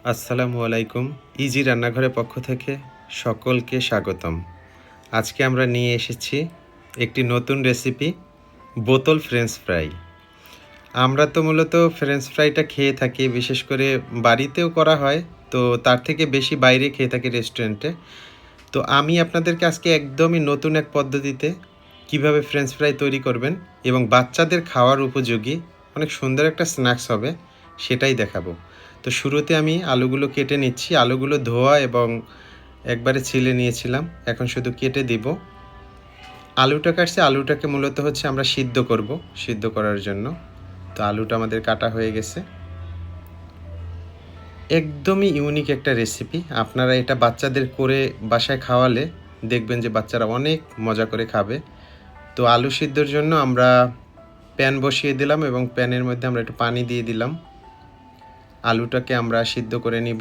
আসসালামু আলাইকুম। ইজি রান্নাঘরের পক্ষ থেকে সকলকে স্বাগতম। আজকে আমরা নিয়ে এসেছি একটি নতুন রেসিপি, বোতল ফ্রেঞ্চ ফ্রাই। আমরা তো মূলত ফ্রেঞ্চ ফ্রাইটা খেয়ে থাকি, বিশেষ করে বাড়িতেও করা হয়, তো তার থেকে বেশি বাইরে খেয়ে থাকি রেস্টুরেন্টে। তো আমি আপনাদেরকে আজকে একদমই নতুন এক পদ্ধতিতে কিভাবে ফ্রেঞ্চ ফ্রাই তৈরি করবেন এবং বাচ্চাদের খাওয়ার উপযোগী অনেক সুন্দর একটা স্ন্যাক্স হবে সেটাই দেখাবো। তো শুরুতে আমি আলুগুলো কেটে নিচ্ছি। আলুগুলো ধোয়া এবং একবারে ছিলে নিয়েছিলাম, এখন শুধু কেটে দিব। আলুটা কাটছি, আলুটাকে মূলত হচ্ছে আমরা সিদ্ধ করব, সিদ্ধ করার জন্য। তো আলুটা আমাদের কাটা হয়ে গেছে। একদমই ইউনিক একটা রেসিপি। আপনারা এটা বাচ্চাদের করে বাসায় খাওয়ালে দেখবেন যে বাচ্চারা অনেক মজা করে খাবে। তো আলু সিদ্ধর জন্য আমরা প্যান বসিয়ে দিলাম এবং প্যানের মধ্যে আমরা একটু পানি দিয়ে দিলাম। আলুটাকে আমরা সিদ্ধ করে নিব।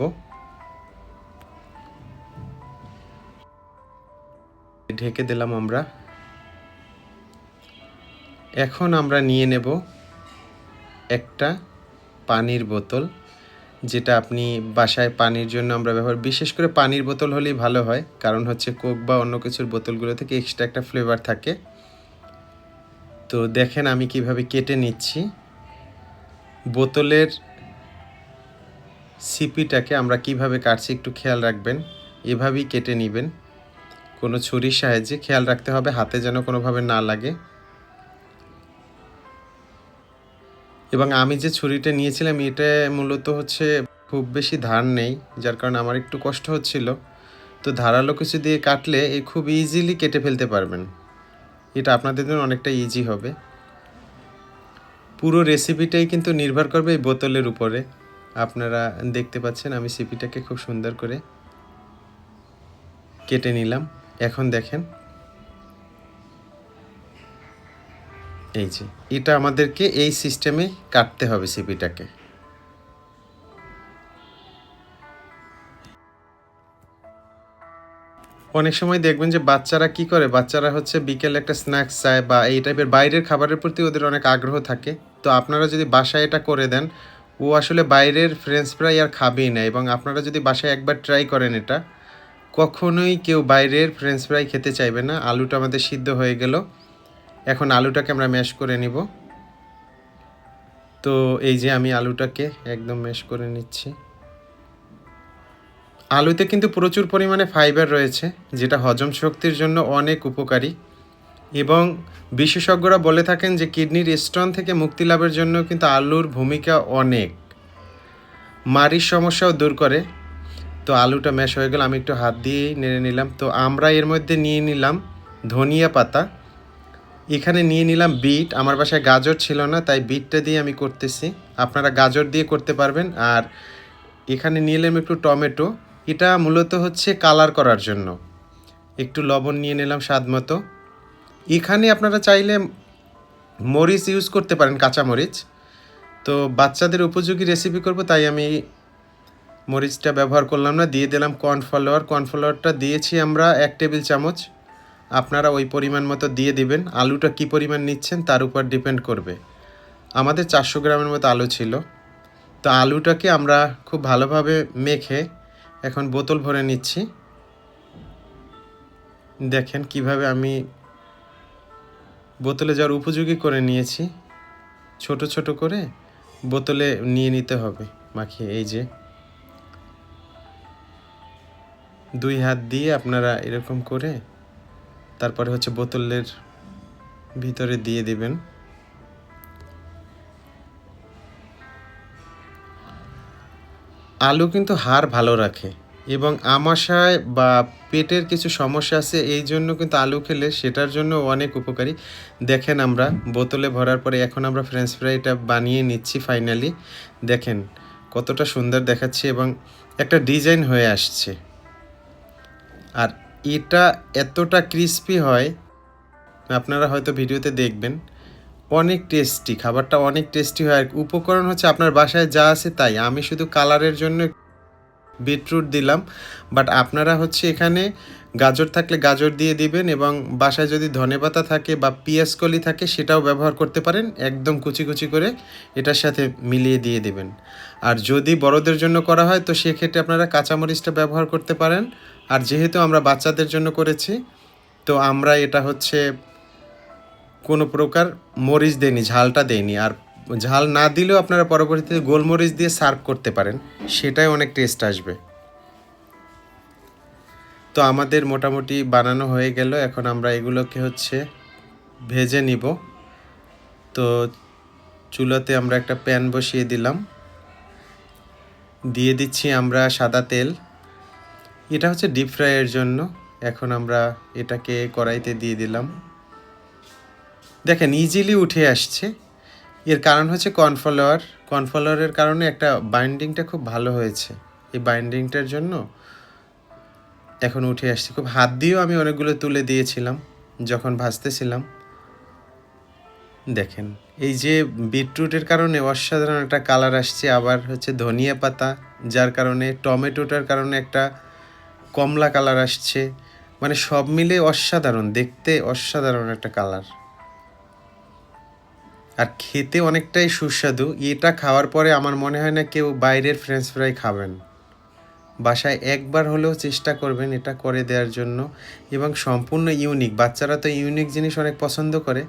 ঢেকে দিলাম আমরা। এখন আমরা নিয়ে নেব একটা পানির বোতল, যেটা আপনি বাসায় পানির জন্য আমরা ব্যবহার, বিশেষ করে পানির বোতল হলেই ভালো হয়, কারণ হচ্ছে কোক বা অন্য কিছুর বোতলগুলো থেকে এক্সট্রা একটা ফ্লেভার থাকে। তো দেখেন আমি কিভাবে কেটে নিচ্ছি। বোতলের সিপিটাকে আমরা কিভাবে কাটছি একটু খেয়াল রাখবেন। এভাবেই কেটে নেবেন, কোনো ছুরির সাহায্যে। খেয়াল রাখতে হবে হাতে যেন কোনোভাবে না লাগে। এবং আমি যে ছুরিটা নিয়েছিলাম এটা মূলত হচ্ছে খুব বেশি ধার নেই, যার কারণে আমার একটু কষ্ট হচ্ছিল। তো ধারালো কিছু দিয়ে কাটলে এই খুব ইজিলি কেটে ফেলতে পারবেন। এটা আপনাদের জন্য অনেকটা ইজি হবে। পুরো রেসিপিটাই কিন্তু নির্ভর করবে এই বোতলের উপরে। আপনারা দেখতে পাচ্ছেন আমি সিপিটাকে খুব সুন্দর করে কেটে নিলাম। এখন দেখেন, এই যে এটা আমাদেরকে এই সিস্টেমে কাটতে হবে সিপিটাকে। অনেক সময় দেখবেন যে বাচ্চারা কি করে, বাচ্চারা হচ্ছে বিকেলে একটা স্ন্যাক্স চায় বা এই টাইপের বাইরের খাবারের প্রতি ওদের অনেক আগ্রহ থাকে। তো আপনারা যদি বাসায় এটা করে দেন, ও আসলে বাইরের ফ্রেঞ্চ ফ্রাই আর খাবেই না। এবং আপনারা যদি বাসায় একবার ট্রাই করেন এটা, কখনোই কেউ বাইরের ফ্রেঞ্চ ফ্রাই খেতে চাইবে না। আলুটা আমাদের সিদ্ধ হয়ে গেল। এখন আলুটাকে আমরা ম্যাশ করে নিব। তো এই যে আমি আলুটাকে একদম ম্যাশ করে নিচ্ছি। আলুতে কিন্তু প্রচুর পরিমাণে ফাইবার রয়েছে, যেটা হজম শক্তির জন্য অনেক উপকারী। এবং বিশেষজ্ঞরা বলে থাকেন যে কিডনির স্টোন থেকে মুক্তি লাভের জন্য কিন্তু আলুর ভূমিকা অনেক। মাড়ির সমস্যাও দূর করে। তো আলুটা ম্যাশ হয়ে গেল, আমি একটু হাত দিয়েই নেড়ে নিলাম। তো আমরা এর মধ্যে নিয়ে নিলাম ধনিয়া পাতা, এখানে নিয়ে নিলাম বিট। আমার বাসায় গাজর ছিল না, তাই বিটটা দিয়ে আমি করতেছি। আপনারা গাজর দিয়ে করতে পারবেন। আর এখানে নিয়ে নিলাম একটু টমেটো, এটা মূলত হচ্ছে কালার করার জন্য। একটু লবণ নিয়ে নিলাম স্বাদ মতো। এখানে আপনারা চাইলে মরিচ ইউজ করতে পারেন, কাঁচা মরিচ। তো বাচ্চাদের উপযোগী রেসিপি করব, তাই আমি মরিচটা ব্যবহার করলাম না। দিয়ে দিলাম কর্নফ্লাওয়ার। কর্নফ্লাওয়ারটা দিয়েছি আমরা 1 টেবিল চামচ। আপনারা ওই পরিমাণ মতো দিয়ে দিবেন। আলুটা কী পরিমাণ নিচ্ছেন তার উপর ডিপেন্ড করবে। আমাদের 400 গ্রামের মতো আলু ছিল। তো আলুটাকে আমরা খুব ভালোভাবে মেখে এখন বোতল ভরে নিচ্ছি। দেখেন কিভাবে আমি বোতলে যাওয়ার উপযোগী করে নিয়েছি। ছোট ছোট করে বোতলে নিয়ে নিতে হবে মাখিয়ে। এই যে 2 হাত দিয়ে আপনারা এরকম করে তারপরে হচ্ছে বোতলের ভিতরে দিয়ে দিবেন। আলু কিন্তু হাড় ভালো রাখে এবং আমাশয় বা পেটের কিছু সমস্যা আছে, এই জন্য কিন্তু আলু খেলে সেটার জন্য অনেক উপকারী। দেখেন আমরা বোতলে ভরার পরে এখন আমরা ফ্রেঞ্চ ফ্রাইটা বানিয়ে নিচ্ছি ফাইনালি। দেখেন কতটা সুন্দর দেখাচ্ছে এবং একটা ডিজাইন হয়ে আসছে। আর এটা এতটা ক্রিস্পি হয়, আপনারা হয়তো ভিডিওতে দেখবেন। অনেক টেস্টি, খাবারটা অনেক টেস্টি হয়। আর উপকরণ হচ্ছে আপনার বাসায় যা আছে তাই। আমি শুধু কালারের জন্য বিটরুট দিলাম, বাট আপনারা হচ্ছে এখানে গাজর থাকলে গাজর দিয়ে দিবেন, এবং বাসায় যদি ধনেপাতা থাকে বা পেঁয়াজ কলি থাকে সেটাও ব্যবহার করতে পারেন, একদম কুচি কুচি করে এটার সাথে মিলিয়ে দিয়ে দিবেন। আর যদি বড়দের জন্য করা হয় তো সেক্ষেত্রে আপনারা কাঁচামরিচটা ব্যবহার করতে পারেন। আর যেহেতু আমরা বাচ্চাদের জন্য করেছি, তো আমরা এটা হচ্ছে কোনো প্রকার মরিচ দেইনি, ঝালটা দেইনি। আর ঝাল না দিলেও আপনারা পরবর্তীতে গোলমরিচ দিয়ে সার্ভ করতে পারেন, সেটাই অনেক টেস্ট আসবে। তো আমাদের মোটামুটি বানানো হয়ে গেল, এখন আমরা এগুলোকে হচ্ছে ভেজে নিব। তো চুলাতে আমরা একটা প্যান বসিয়ে দিলাম, দিয়ে দিচ্ছি আমরা সাদা তেল। এটা হচ্ছে ডিপ ফ্রাইয়ের জন্য। এখন আমরা এটাকে কড়াইতে দিয়ে দিলাম। দেখেন ইজিলি উঠে আসছে, এর কারণ হচ্ছে কর্নফ্লাওয়ার। কর্নফ্লাওয়ারের কারণে একটা বাইন্ডিংটা খুব ভালো হয়েছে, এই বাইন্ডিংটার জন্য এখন উঠে আসছে। খুব হাত দিয়েও আমি অনেকগুলো তুলে দিয়েছিলাম যখন ভাজতেছিলাম। দেখেন এই যে বিটরুটের কারণে অসাধারণ একটা কালার আসছে, আবার হচ্ছে ধনিয়া পাতা যার কারণে, টমেটোটার কারণে একটা কমলা কালার আসছে, মানে সব মিলে অসাধারণ দেখতে, অসাধারণ একটা কালার, আর খেতে অনেকটাই সুস্বাদু। এটা খাওয়ার পরে আমার মনে হয় না কেউ বাইরের ফ্রেঞ্চ ফ্রাই খাবেন। বাসায় একবার হলেও চেষ্টা করবেন এটা করে দেওয়ার জন্য, এবং সম্পূর্ণ ইউনিক। বাচ্চারা তো ইউনিক জিনিস অনেক পছন্দ করে,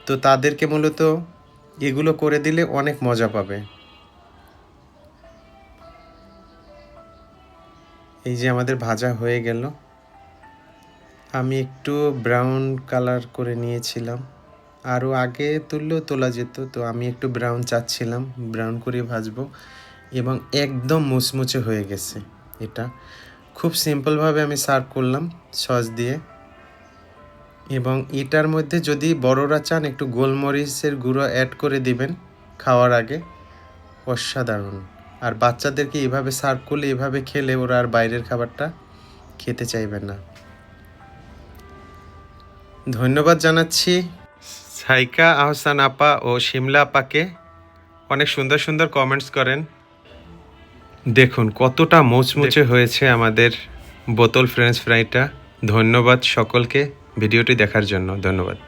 তো তাদেরকে মূলত এগুলো করে দিলে অনেক মজা পাবে। এই যে আমাদের ভাজা হয়ে গেল, আমি একটু ব্রাউন কালার করে নিয়েছিলাম, আরও আগে তুললেও তোলা যেত, তো আমি একটু ব্রাউন চাচ্ছিলাম, ব্রাউন করে ভাজবো। এবং একদম মুচমুচে হয়ে গেছে। এটা খুব সিম্পলভাবে আমি সার্ভ করলাম সস দিয়ে। এবং এটার মধ্যে যদি বড়রা চান একটু গোলমরিচের গুঁড়ো অ্যাড করে দিবেন খাওয়ার আগে, অসাধারণ। আর বাচ্চাদেরকে এভাবে সার্ভ করলে, এভাবে খেলে ওরা আর বাইরের খাবারটা খেতে চাইবে না। ধন্যবাদ জানাচ্ছি সাইকা আহসান আপা ও শিমলা আপাকে, অনেক সুন্দর সুন্দর কমেন্টস করেন। দেখুন কতটা মুচমুচে হয়েছে আমাদের বোতল ফ্রেঞ্চ ফ্রাইটা। ধন্যবাদ সকলকে ভিডিওটি দেখার জন্য, ধন্যবাদ।